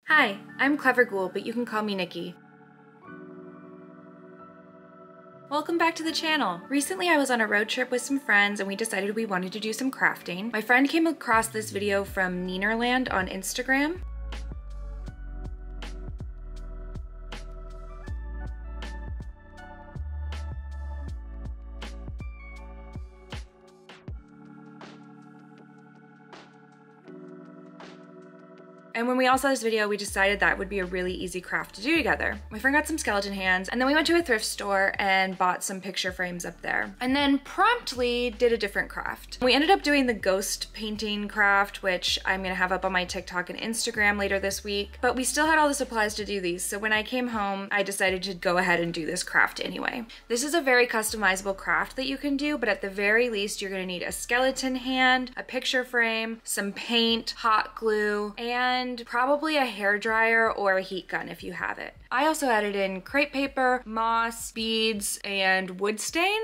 Hi, I'm Clever Ghoul, but you can call me Nikki. Welcome back to the channel. Recently I was on a road trip with some friends and we decided we wanted to do some crafting. My friend came across this video from Neenerland on Instagram. And when we all saw this video, we decided that would be a really easy craft to do together. My friend got some skeleton hands, and then we went to a thrift store and bought some picture frames up there. And then promptly did a different craft. We ended up doing the ghost painting craft, which I'm gonna have up on my TikTok and Instagram later this week. But we still had all the supplies to do these, so when I came home, I decided to go ahead and do this craft anyway. This is a very customizable craft that you can do, but at the very least, you're gonna need a skeleton hand, a picture frame, some paint, hot glue, and probably a hair dryer or a heat gun if you have it. I also added in crepe paper, moss, beads, and wood stain.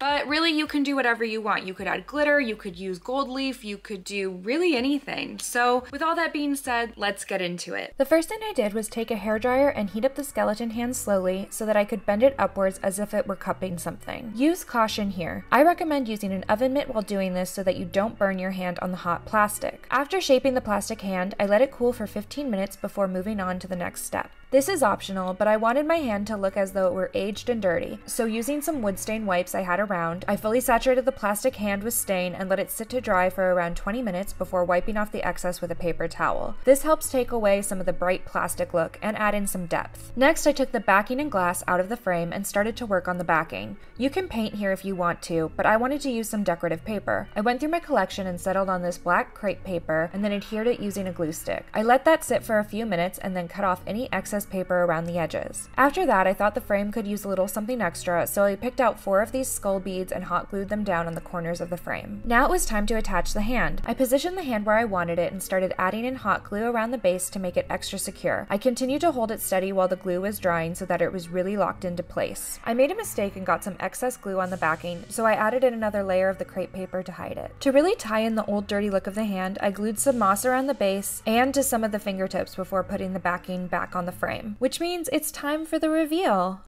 But really, you can do whatever you want. You could add glitter, you could use gold leaf, you could do really anything. So with all that being said, let's get into it. The first thing I did was take a hairdryer and heat up the skeleton hand slowly so that I could bend it upwards as if it were cupping something. Use caution here. I recommend using an oven mitt while doing this so that you don't burn your hand on the hot plastic. After shaping the plastic hand, I let it cool for 15 minutes before moving on to the next step. This is optional, but I wanted my hand to look as though it were aged and dirty, so using some wood stain wipes I had around, I fully saturated the plastic hand with stain and let it sit to dry for around 20 minutes before wiping off the excess with a paper towel. This helps take away some of the bright plastic look and add in some depth. Next, I took the backing and glass out of the frame and started to work on the backing. You can paint here if you want to, but I wanted to use some decorative paper. I went through my collection and settled on this black crepe paper and then adhered it using a glue stick. I let that sit for a few minutes and then cut off any excess paper around the edges. After that, I thought the frame could use a little something extra, so I picked out 4 of these skull beads and hot glued them down on the corners of the frame. Now it was time to attach the hand. I positioned the hand where I wanted it and started adding in hot glue around the base to make it extra secure. I continued to hold it steady while the glue was drying so that it was really locked into place. I made a mistake and got some excess glue on the backing, so I added in another layer of the crepe paper to hide it. To really tie in the old dirty look of the hand, I glued some moss around the base and to some of the fingertips before putting the backing back on the frame, which means it's time for the reveal.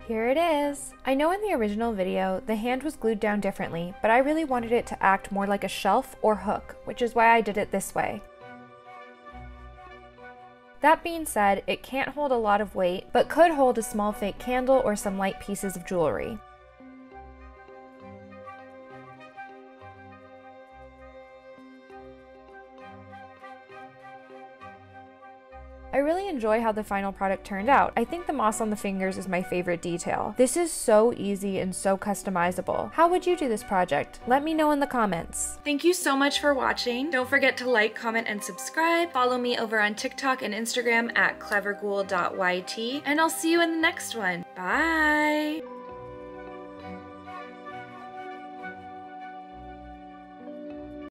Here it is! I know in the original video, the hand was glued down differently, but I really wanted it to act more like a shelf or hook, which is why I did it this way. That being said, it can't hold a lot of weight, but could hold a small fake candle or some light pieces of jewelry. I really enjoy how the final product turned out. I think the moss on the fingers is my favorite detail. This is so easy and so customizable. How would you do this project? Let me know in the comments. Thank you so much for watching. Don't forget to like, comment, and subscribe. Follow me over on TikTok and Instagram at cleverghoul.yt, and I'll see you in the next one. Bye!